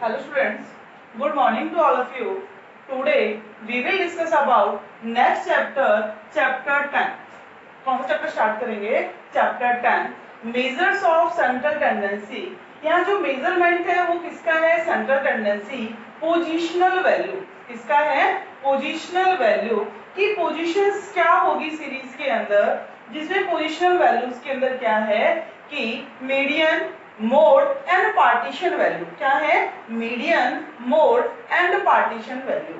Hello students, good morning to all of you. Today we will discuss about next chapter, chapter 10. कौन सा chapter start करेंगे? Chapter 10, measures of central tendency. यहाँ जो measurement है वो किसका है? Central tendency. पोजिशनल वैल्यू किसका है? पोजिशनल वैल्यू की पोजीशंस क्या होगी सीरीज के अंदर, जिसमें पोजिशनल वैल्यूज के अंदर क्या है कि median, mode and partition value. क्या है? Median, mode and partition value.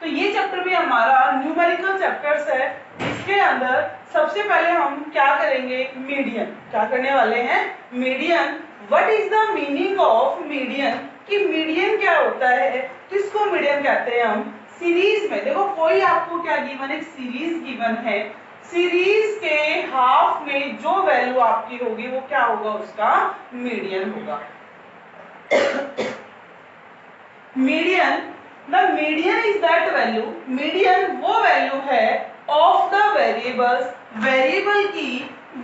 तो ये चैप्टर भी हमारा न्यूमेरिकल चैप्टर्स है. इसके अंदर सबसे पहले हम क्या करेंगे? मीडियन. क्या करने वाले हैं? Median. What is the meaning of median? कि मीडियन क्या होता है, किसको मीडियन कहते हैं हम? सीरीज में देखो, कोई आपको क्या गिवन, एक सीरीज गिवन है. सीरीज के हाफ में जो वैल्यू आपकी होगी वो क्या होगा? उसका मीडियन होगा. Median, the median is that value. Median वो वैल्यू है ऑफ द वेरिएबल्स, वेरिएबल की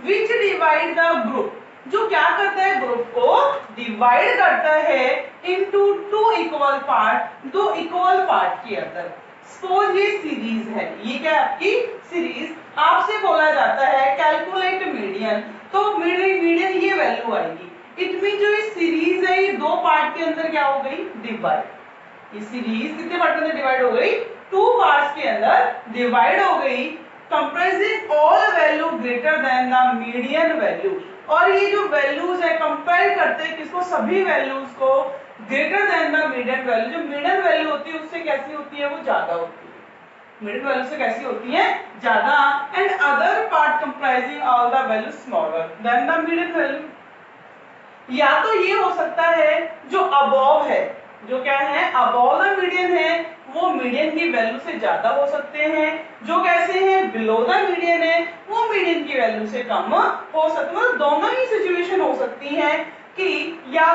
विच डिवाइड द ग्रुप, जो क्या करता है? ग्रुप को डिवाइड करता है इनटू टू इक्वल पार्ट, दो इक्वल पार्ट के अंदर. सपोज ये सीरीज है, ये क्या आपकी सीरीज. आपसे बोला जाता है कैलकुलेट मीडियन, तो मीडियन ये वैल्यू आएगी. इट मीन जो ये सीरीज है ये दो पार्ट के अंदर क्या हो गई? डिवाइड. ये सीरीज कितने पार्ट के अंदर डिवाइड हो गई? टू पार्ट्स के अंदर डिवाइड हो गई. Comprising all value greater than the median value. और ये जो वैल्यूज है कंपेयर करते हैं किसको? सभी वैल्यूज को greater than the median value. जो मीडियन वैल्यू होती है उससे कैसी होती है? वो ज्यादा होती है. मीडियन वैल्यू से कैसी होती है? ज्यादा. And other part comprising all the value smaller than the median value. या तो ये हो सकता है जो अबव है, जो क्या है? अबव द मीडियन है, वो मीडियन की वैल्यू से ज्यादा हो सकते हैं. जो कैसे हैं? बिलो द मीडियन है, वो मीडियन की वैल्यू से कम हो सकते हैं. मतलब दोनों ही सिचुएशन हो सकती है कि या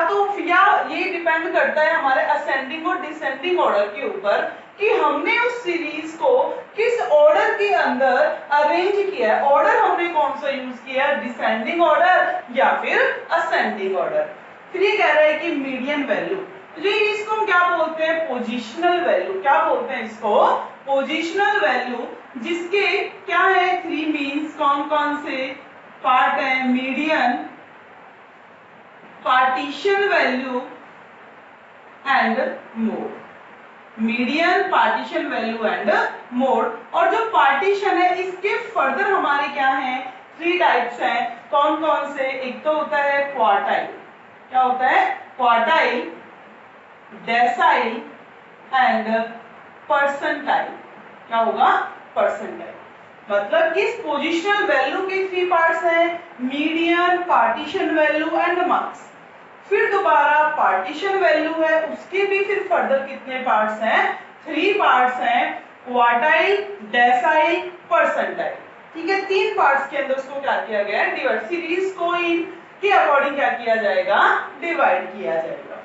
ये डिपेंड करता है हमारे असेंडिंग और डिसेंडिंग ऑर्डर के ऊपर कि हमने उस सीरीज को किस ऑर्डर के अंदर अरेंज किया है. ऑर्डर हमने कौन सा यूज किया? डिसेंडिंग ऑर्डर या फिर असेंडिंग ऑर्डर. फिर ये कह रहा है कि मीडियन वैल्यू, जो इसको हम क्या बोलते हैं? Positional value. क्या बोलते हैं इसको? Positional value. जिसके क्या है? Three means. कौन कौन से पार्ट है? Median, partition value and mode. Median, partition value and mode. और जो पार्टीशन है इसके फर्दर हमारे क्या हैं? थ्री टाइप्स हैं. कौन कौन से? एक तो होता है क्वार्टाइल. क्या होता है? Quartile, decyl and percentile. क्या होगा? परसेंटाइल. मतलब किस पोजिशनल वैल्यू के थ्री पार्ट्स हैं? Median, partition value and marks. फिर दोबारा पार्टीशन वैल्यू है, उसके भी फिर फर्दर कितने पार्ट्स हैं? थ्री पार्ट्स हैं. Quartile, decyl, percentile. ठीक है, तीन पार्ट्स के अंदर उसको क्या किया गया है? डिवाइड. सीरीज को इनके अकॉर्डिंग क्या किया जाएगा? डिवाइड किया जाएगा.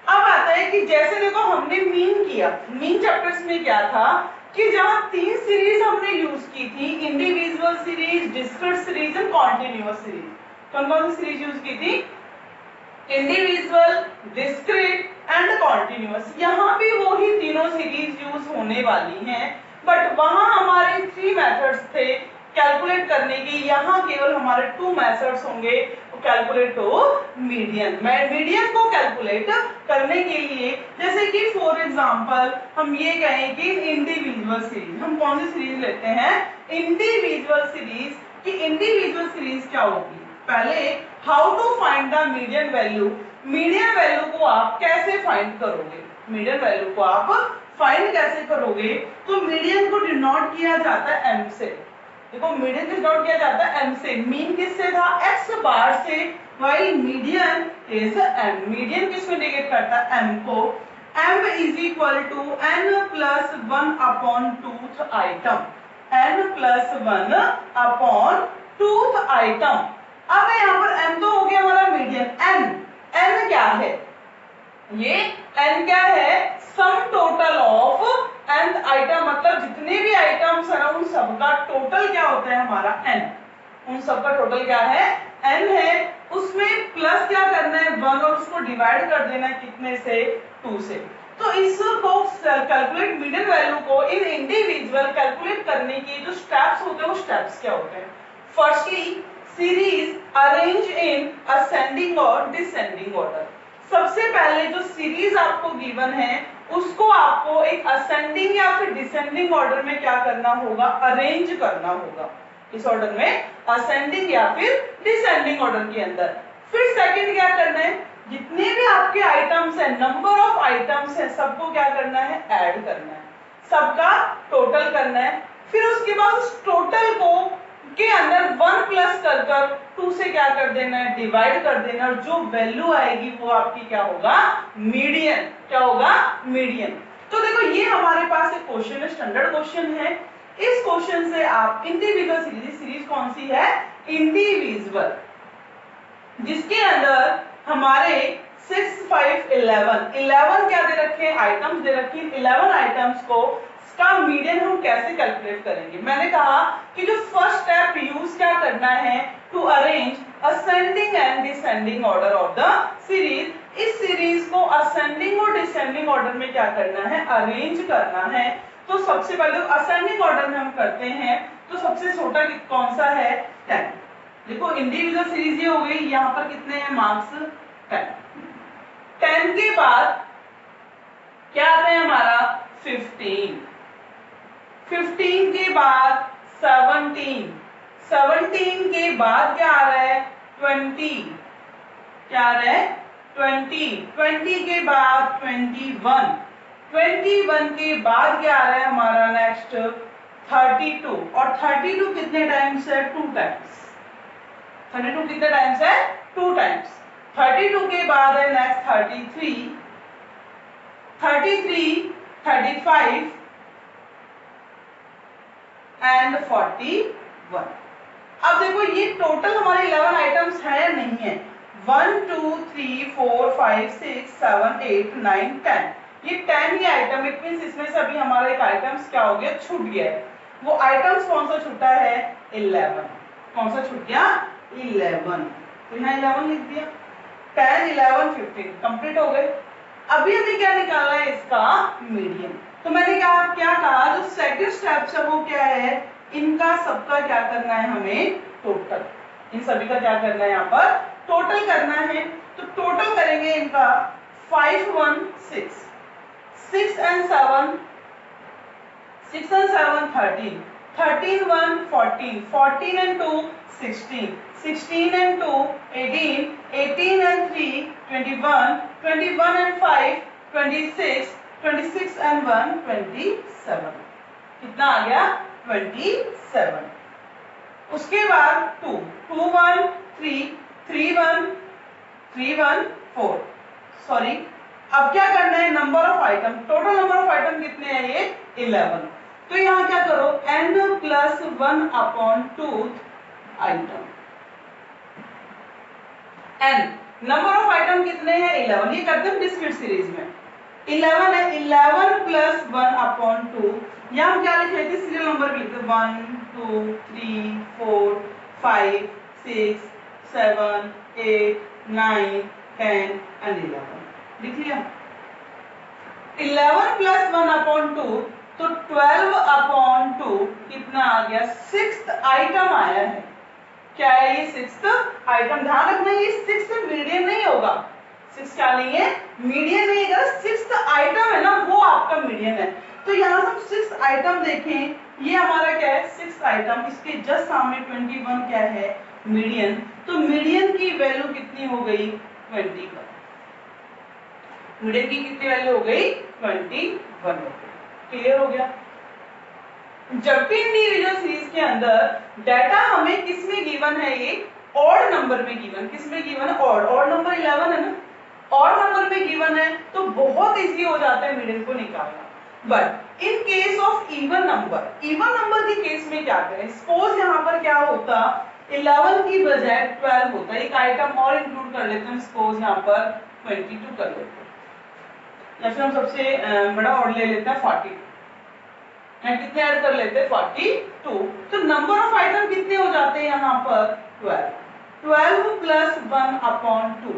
अब आता है कि जैसे देखो हमने मीन किया, मीन चैप्टर्स में क्या था कि जहां तीन सीरीज हमने यूज की थी, individual series, discrete series and continuous series. कौन कौन सी सीरीज यूज की थी? Individual, discrete and continuous. यहाँ भी वो ही तीनों सीरीज यूज होने वाली हैं, बट वहां हमारे थ्री मेथड्स थे कैलकुलेट करने के. यहाँ केवल हमारे टू मेथड्स होंगे कैलकुलेट टू मीडियन. मीडियन को कैलकुलेट करने के लिए जैसे कि फॉर एग्जांपल हम ये कहें कि इंडिविजुअल सीरीज, हम कौन सी सीरीज लेते हैं? Individual series. कि इंडिविजुअल सीरीज क्या होगी? पहले how to find the median value. Median value को आप कैसे फाइंड करोगे? मीडियन वैल्यू को आप फाइंड कैसे करोगे? तो मीडियन को डिनोट किया जाता है एम से. देखो मीडियन डिनोट किया जाता है एम से. मीन किससे था? एक्स बार से. While median is M. Median किसको इंडिकेट करता है? एम को. M is equal to N plus one upon tooth item. N plus one upon tooth item. अब यहाँ पर m तो हो गया हमारा मीडियन. n क्या है? ये n क्या है? Sum total of n item. मतलब जितने भी आइटम्स है उन सबका टोटल क्या होता है? हमारा n. उन सबका टोटल क्या है? n है. उसमें प्लस क्या करना है 1 और उसको डिवाइड कर देना है कितने से 2 से। तो इसको कैलकुलेट मीडियन वैल्यू को इन इंडिविजुअल कैलकुलेट करने के जो स्टेप्स होते हैं वो स्टेप्स क्या होते हैं? Firstly series arrange in ascending और डिसेंडिंग ऑर्डर। सबसे पहले जो सीरीज आपको गिवन है उसको आपको एक असेंडिंग या फिर डिसेंडिंग ऑर्डर में क्या करना होगा? अरेंज करना होगा। इस ऑर्डर में असेंडिंग या फिर डिसेंडिंग ऑर्डर के अंदर। फिर सेकंड क्या करना है? जितने भी आपके आइटम्स है, नंबर ऑफ आइटम्स है, सबको क्या करना है? ऐड करना है, सबका टोटल करना है। फिर उसके बाद उस टोटल को के अंदर 1 प्लस कर 2 से क्या कर देना है? डिवाइड कर देना, और जो वैल्यू आएगी वो आपकी क्या होगा? मीडियन। क्या होगा? मीडियन। तो देखो ये हमारे पास एक क्वेश्चन है, स्टैंडर्ड क्वेश्चन है। इस क्वेश्चन से आप इंडिविजुअल सीरीज कौन सी है? इंडिविजुअल, जिसके अंदर हमारे 6, 5, 11 क्या दे रखे हैं? आइटम्स दे रखे हैं। 11 आइटम्स को का मीडियन हम कैसे कैलकुलेट करेंगे? मैंने कहा कि जो फर्स्ट स्टेप यूज क्या करना है? To arrange ascending and descending order of the series. इस सीरीज को असेंडिंग और डिसेंडिंग ऑर्डर में क्या करना है? अरेंज करना है। तो सबसे पहले असेंडिंग ऑर्डर में हम करते हैं, तो सबसे छोटा कौन सा है? 10। देखो इंडिविजुअल सीरीज ये हो गई, यहाँ पर कितने हैं मार्क्स? 10। 10 के बाद क्या आता है हमारा? 15। 15 के बाद 17। 17 के बाद क्या आ रहा है? 20। क्या आ रहा है? 20। 20 के बाद 21। 21 के बाद क्या आ रहा है हमारा नेक्स्ट? 32। और 32 कितने टाइम्स है? 2 टाइम्स। 32 कितने टाइम्स है? 2 टाइम्स। 32 के बाद है नेक्स्ट 33, 33, 35 एंड 41। अब देखो ये टोटल हमारे 11 आइटम्स है या नहीं है? 1 2 3 4 5 6 7 8 9 10। ये 10 ही आइटम, इट मींस इसमें से अभी हमारा एक आइटम्स क्या हो गया? छूट गया है। वो आइटम्स कौन सा छूटा है? 11। कौन सा छूट गया? 11। तो यहाँ 11 लिख दिया। 10 11 15 कंप्लीट हो गए। अभी हमें क्या निकालना है? इसका मीडियन। तो मैंने क्या कहा, जो सेकंड स्टेप है वो क्या है? इनका सबका क्या करना है हमें? टोटल। इन सभी का क्या करना है? यहाँ पर टोटल करना है। तो टोटल करेंगे इनका 5 1 6, 6 and 7, 6 and 7 13, 13 1 14, 14 and 2 16, 16 and 2 18, 18 and 3 21, 21 and 5 26, 26 and 1 27। कितना आ गया? 27। उसके बाद 2 2 1 3 3 1 3 1 4। सॉरी, अब क्या करना है? Number of item, total number of item कितने हैं? ये 11। तो यहाँ क्या करो? n plus 1 upon 2 item. n number of item कितने हैं? 11। ये करते हैं डिस्क्रीट सीरीज में। 11 है, 11 प्लस 1 अपॉन 2। यहाँ हम क्या लिख लेते? सीरियल नंबर भी लिखते 1 2 3 4 5 6 7 8 9 10 एंड 11 लिख लिया। 11 प्लस 1 अपॉन 2, तो 12 अपॉन 2 कितना आ गया? 6th आइटम आया है। क्या है ये? 6th item. ध्यान रखना ये 6th मीडियन नहीं होगा। 6 क्या नहीं है? मीडियन नहीं है। 6th आइटम है ना, वो आपका मीडियन है। तो यहाँ हम 6th आइटम देखें, ये हमारा क्या है? 6th item. इसके जस्ट सामने 21 क्या है? मीडियन। तो मीडियन की वैल्यू कितनी हो गई? 21। मीडियन की कितनी वैल्यू हो गई? 21। क्लियर हो गया? जब भी इंडिविजुअल सीरीज के अंदर डाटा हमें किसमें गिवन है? ये ऑड नंबर में गिवन। किसमें गिवन है? ऑड नंबर 11 है ना, ऑड नंबर में गिवन है, तो बहुत इजी हो जाता है मीडियन को निकालना। But in case of even number के केस में क्या करें? सपोज यहाँ पर क्या होता? 11 की बजाय 12 होता है। एक आइटम और इंक्लूड कर लेते हैं, सपोज यहाँ पर 22 कर लेते हैं, या फिर हम सबसे बड़ा ऑड ले लेते हैं 42। कितने ऐड कर लेते हैं? 42। तो नंबर ऑफ आइटम कितने हो जाते हैं यहाँ पर? 12। 12 प्लस 1/2,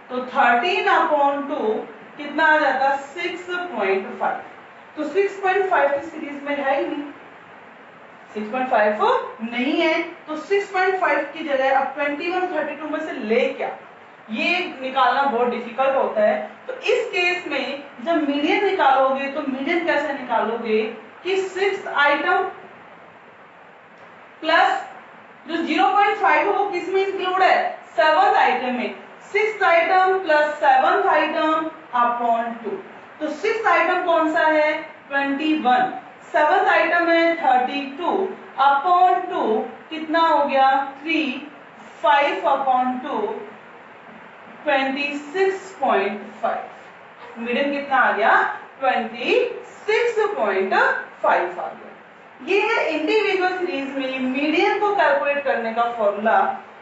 तो 13/2 कितना आ जाता 6.5। तो 6.5 की सीरीज में है ही नहीं, 6.5 नहीं है, तो 6.5 की जगह अब 2132 में से ले क्या, ये निकालना बहुत डिफिकल्ट होता है। तो इस केस में जब मीडियन निकालोगे तो मीडियन कैसे निकालोगे कि 6th आइटम प्लस जो 0.5 है वो किस में इंक्लूड है, 7th आइटम में, 6th item plus 7th item upon 2। तो 6th आइटम कौन सा है 21, 7th आइटम है 32 अपॉन 2 कितना हो गया 3, 5/2 26.5, मीडियन कितना आ गया 26.5 आ गया। ये है इंडिविजुअल सीरीज में मीडियन को कैलकुलेट करने का फॉर्मूला।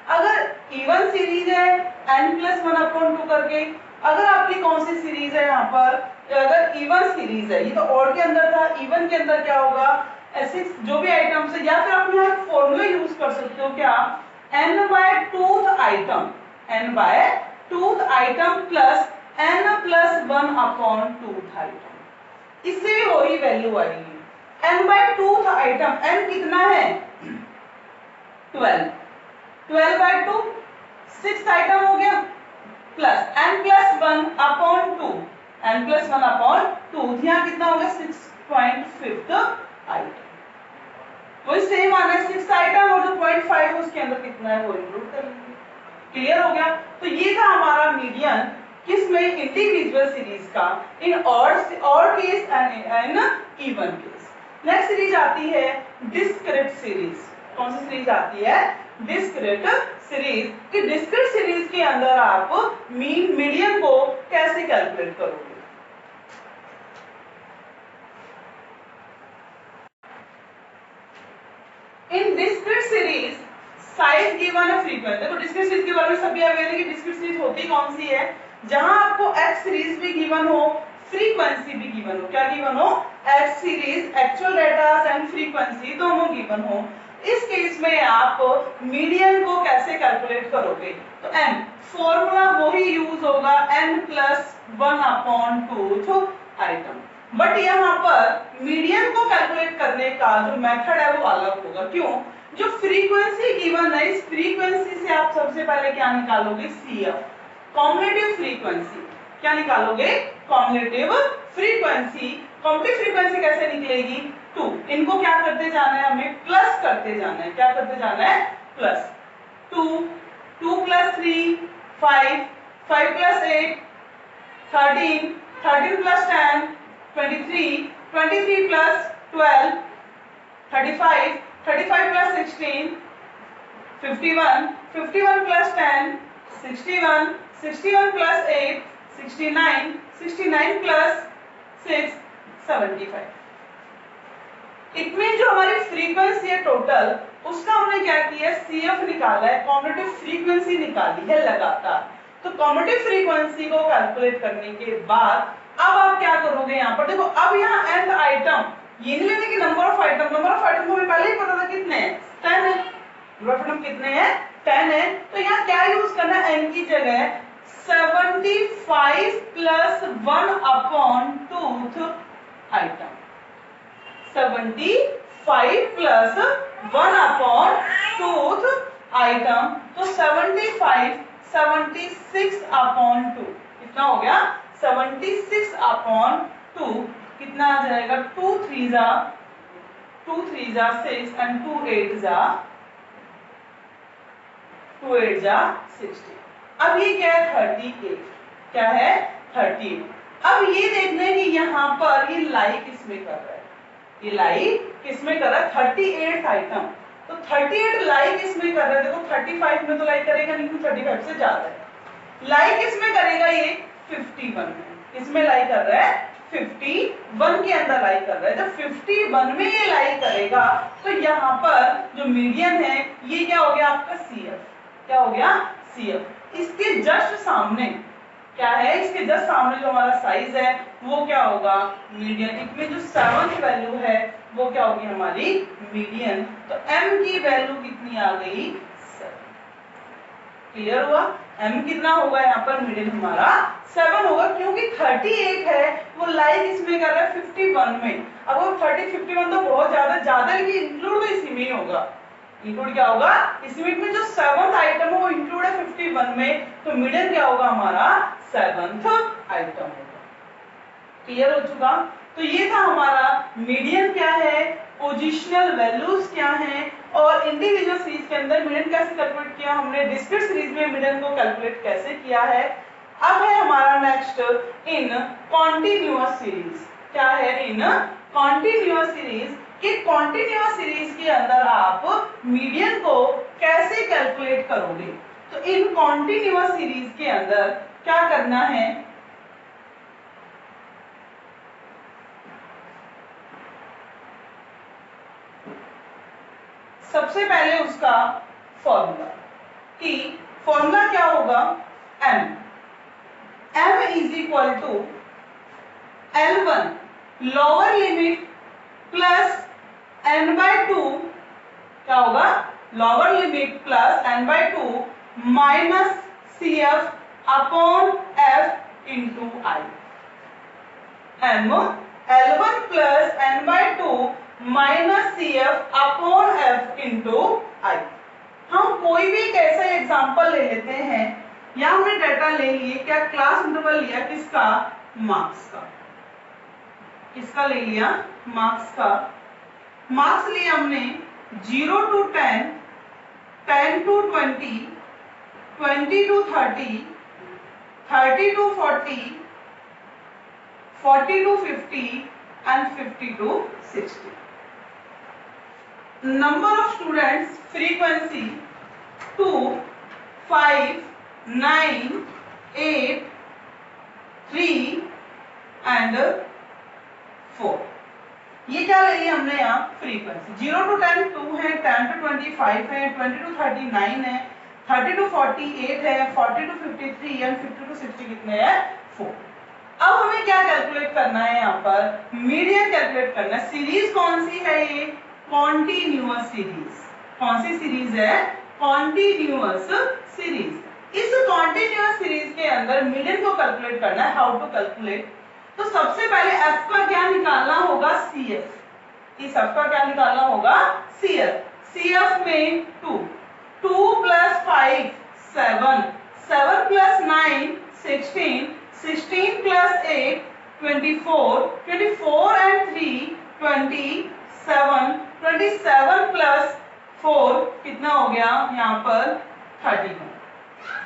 अगर इवन सीरीज है n+1/2 करके, अगर आपकी कौन सी सीरीज है यहाँ पर, अगर इवन सीरीज है, ये तो ऑड के अंदर था, इवन के अंदर क्या होगा ऐसे जो भी आइटम्स है, या फिर आप यहाँ फॉर्मूला यूज कर सकते हो क्या, n/2th item, n/2th item plus n+1/2th item, इससे भी वही वैल्यू आएगी। n/2th आइटम, n कितना है 12, 12/2 6th आइटम हो गया, प्लस n+1/2, n+1/2 यहाँ कितना हो गया 6.5th आइटम, वही सेम आना है 6th आइटम और जो 0.5 उसके अंदर कितना है वो इंक्लूड कर लेंगे। क्लियर हो गया। तो ये था हमारा मीडियन किसमें, इंडिविजुअल सीरीज का, in odd case and even case. Next series आती है डिस्क्रीट सीरीज। कौन सी सीरीज आती है, डिस्क्रीट सीरीज। कि डिस्क्रीट सीरीज के अंदर आप मीन मीडियन को कैसे कैलकुलेट करोगे। In discrete series size given है फ्रीक्वेंसी। देखो डिस्क्रीट सीरीज के बारे में सभी अवेयर है कि डिस्क्रीट सीरीज होती कौन सी है, जहां आपको एक्स सीरीज भी गिवन हो, फ्रीक्वेंसी भी गिवन हो। क्या गिवन हो, x series, actual data and frequency दोनों गिवन हो। इस केस में आप मीडियन को कैसे कैलकुलेट करोगे, तो n फॉर्मूला वही यूज होगा n+1/2 आइटम, बट यहाँ पर मीडियन को कैलकुलेट करने का जो मेथड है वो अलग होगा। क्यों, जो फ्रीक्वेंसी गिवन है, इस फ्रीक्वेंसी से आप सबसे पहले क्या निकालोगे, CF, कॉम्युलेटिव फ्रीक्वेंसी। क्या निकालोगे, कॉम्युलेटिव फ्रीक्वेंसी। कॉम्युलेटिव फ्रीक्वेंसी कैसे निकलेगी, 2, इनको क्या करते जाना है, हमें प्लस करते जाना है। क्या करते जाना है, प्लस 2, 2 + 3 5, 5 + 8 13, 13 + 10 23, 23 + 12 35, 35 + 16 51, 51 + 10 61, 61 + 8 69, 69 + 6 75। इट मीन जो हमारी फ्रीक्वेंसी है टोटल, उसका हमने क्या किया, CF निकाला है, कॉम्युलेटिव फ्रीक्वेंसी निकाली है लगातार। तो कॉम्युलेटिव फ्रीक्वेंसी को कैलकुलेट करने के बाद अब आप क्या करोगे, यहाँ पर देखो, अब यहाँ nth आइटम, ये नहीं लेने की number of item, number of item को हमें पहले ही पता था कितने हैं, 10 है, नंबर ऑफ आइटम कितने हैं, 10 है। तो यहाँ क्या यूज करना है, n की जगह 75 + 1/2th आइटम, 75 + 1/2th आइटम, तो 75 76/2 कितना हो गया, 76/2 कितना आ जाएगा, 2 3 जा 6 and 2 8 जा 60। अब ये क्या है, 38, क्या है 38। अब ये देखना है कि यहाँ पर ये लाई किसमें कर रहा है, ये लाई किसमें कर रहा है, 38 आइटम। तो 38 लाई किसमें कर रहा है, देखो 35 में तो लाई करेगा नहीं, 35 से ज्यादा है। लाई किसमें करेगा, ये 51 में, किसमें लाई कर रहा है, 51 के अंदर लाई कर रहा है। जब 51 में ये लाई करेगा तो यहाँ पर जो मीडियन है ये क्या हो गया आपका CF, क्या हो गया CF। इसके जस्ट सामने क्या है, इसके जस्ट सामने जो हमारा साइज है वो क्या होगा, मीडियन। इसमें जो 7th वैल्यू है वो क्या होगी हमारी मीडियन। तो m की वैल्यू कितनी आ गई, 7। क्लियर हुआ? m कितना होगा यहाँ पर, मीडियन हमारा 7 होगा, क्योंकि 38 है वो लाई किसमें कर रहा है, 51 में। अब वो 30 51 तो बहुत ज्यादा की इंक्लूड तो इसी में ही होगा। इंक्लूड क्या होगा, इसी में जो 7th आइटम है वो इंक्लूड है 51 में, तो मीडियन क्या होगा हमारा 7th आइटम होगा। क्लियर हो चुका? तो ये था हमारा मीडियन क्या है, पोजिशनल वैल्यूज क्या है, और इंडिविजुअल सीरीज के अंदर मीडियन कैसे कैलकुलेट किया हमने, डिस्क्रीट सीरीज में मीडियन को कैलकुलेट कैसे किया है। अब है हमारा नेक्स्ट इन कॉन्टिन्यूअस सीरीज। क्या है इन कॉन्टिन्यूअस सीरीज, कि कॉन्टिन्यूअस सीरीज के अंदर आप मीडियन को कैसे कैलकुलेट करोगे। तो इन कॉन्टिन्यूअस सीरीज के अंदर क्या करना है, सबसे पहले उसका फॉर्मूला, कि फॉर्मूला क्या होगा, m is equal to L1 lower limit plus n/2, क्या होगा, lower limit plus n/2 minus CF upon F into I। m L1 plus n/2 minus CF upon F into I। हम कोई भी एक ऐसा एग्जाम्पल ले लेते हैं, या हमने डाटा ले लिए, क्या क्लास इंटरवल लिया किसका, मार्क्स का। किसका ले लिया, मार्क्स का। मार्क्स लिया हमने 0 to 10, 10 to 20, 20 to 30, 30 to 40, 40 to 50 and 50 to 60. Number of students, frequency 2, 5, 9, 8, 3 and 4। ये क्या ले लिया हमने यहाँ, फ्रीक्वेंसी। 0 to 10 2 है, 10 to 20 5 है, 20 to 30 9 है, 30 to 40 8 है, 40 to 50 3 and 50 to 60 कितने हैं, 4। अब हमें क्या कैलकुलेट करना है, यहाँ पर मीडियन कैलकुलेट करना है। सीरीज कौन सी है ये, कॉन्टिन्यूअस सीरीज। कौन सी सीरीज है, कॉन्टिन्यूअस सीरीज। इस कॉन्टिन्यूअस सीरीज के अंदर मीडियन को कैलकुलेट करना है। हाउ टू कैलकुलेट, तो सबसे पहले f का क्या निकालना होगा, CF। इस f का क्या निकालना होगा, CF। CF में 2 plus 5 7, 7 plus 9 16, 16 plus 8 24, 24 and 3 27, 27 plus 4 कितना हो गया यहाँ पर 31।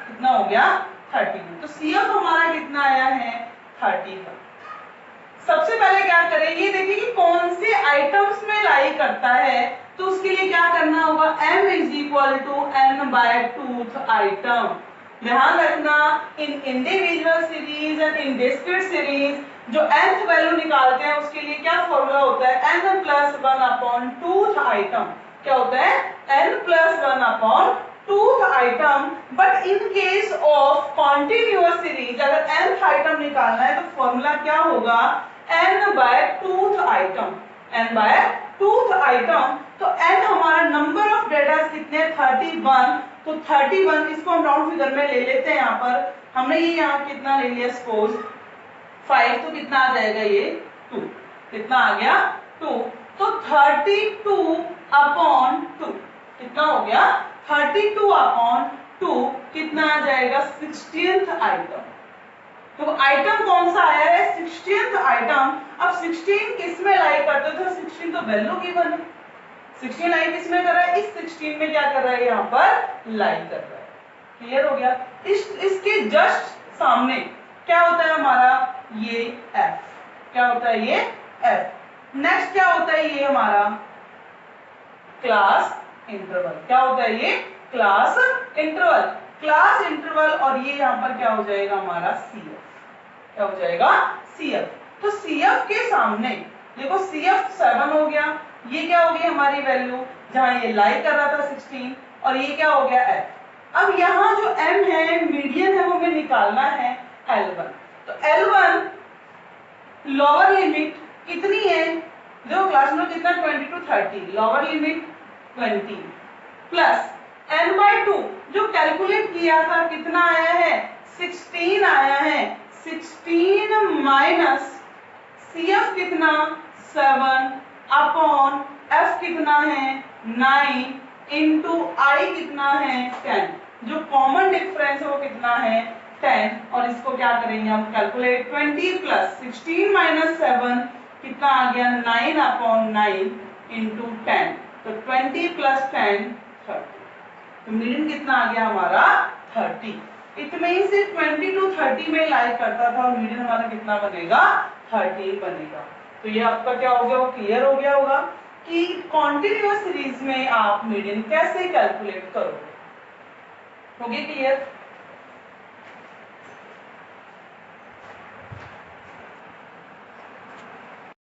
कितना हो गया 31। तो CF हमारा कितना आया है 31। सबसे पहले क्या करें, ये देखिए कि कौन से आइटम्स में लाई करता है, तो उसके लिए क्या करना होगा, m is equal to n/2th item. ध्यान रखना, in individual series and in discrete series जो nth वैल्यू निकालते हैं उसके लिए क्या फॉर्मूला होता है, n+1/2th आइटम। क्या होता है, n+1/2th item. But in case of continuous series अगर nth आइटम निकालना है तो फॉर्मूला क्या होगा, n/2th आइटम। n/2th आइटम, तो n हमारा नंबर ऑफ डेटा कितने 31, तो 31 इसको हम राउंड फिगर में ले लेते हैं। यहाँ पर हमने ये यहाँ कितना ले लिया, सपोज 5, तो कितना आ जाएगा ये 2। कितना आ गया 2, तो 32/2 कितना हो गया 32/2 कितना आ जाएगा 16th आइटम। तो आइटम कौन सा आया है, 16th आइटम। अब 16 किस में लाई करते थे, 16 तो वैल्यू गिवन है, 16 लाई किस में कर रहा है, इस 16 में क्या कर रहा है, यहाँ पर लाई कर रहा है। क्लियर हो गया। इसके जस्ट सामने क्या होता है हमारा, ये f। क्या होता है ये f। नेक्स्ट क्या होता है ये हमारा क्लास इंटरवल। क्या होता है ये क्लास इंटरवल। क्लास इंटरवल और ये यहाँ पर क्या हो जाएगा हमारा CF। क्या हो जाएगा CF। तो CF के सामने देखो CF 7 हो गया, ये क्या हो गई हमारी वैल्यू जहां ये लाई कर रहा था 16, और ये क्या हो गया f। अब यहाँ जो m है मीडियन है वो हमें निकालना है L1। तो L1 लोअर लिमिट कितनी है, जो क्लास में कितना 20 to 30, lower limit 20 plus n/2 जो कैलकुलेट किया था कितना आया है 16 आया है। 16 माइनस CF कितना 7 अपॉन F कितना है 9 इंटू I कितना है 10। जो कॉमन डिफरेंस है वो कितना है 10 और इसको क्या करेंगे हम कैलकुलेट 20 प्लस 16 माइनस 7 कितना आ गया 9 अपॉन 9 इंटू 10। तो 20 प्लस 10 30। तो मीडियन कितना आ गया हमारा 30। इट मींस 20 टू 30 में लाई करता था और मीडियन हमारा कितना बनेगा 30 बनेगा। तो ये आपका क्या हो गया वो क्लियर हो गया होगा कि कॉन्टिन्यूअस सीरीज में आप मीडियन कैसे कैलकुलेट करोगे। हो गया क्लियर।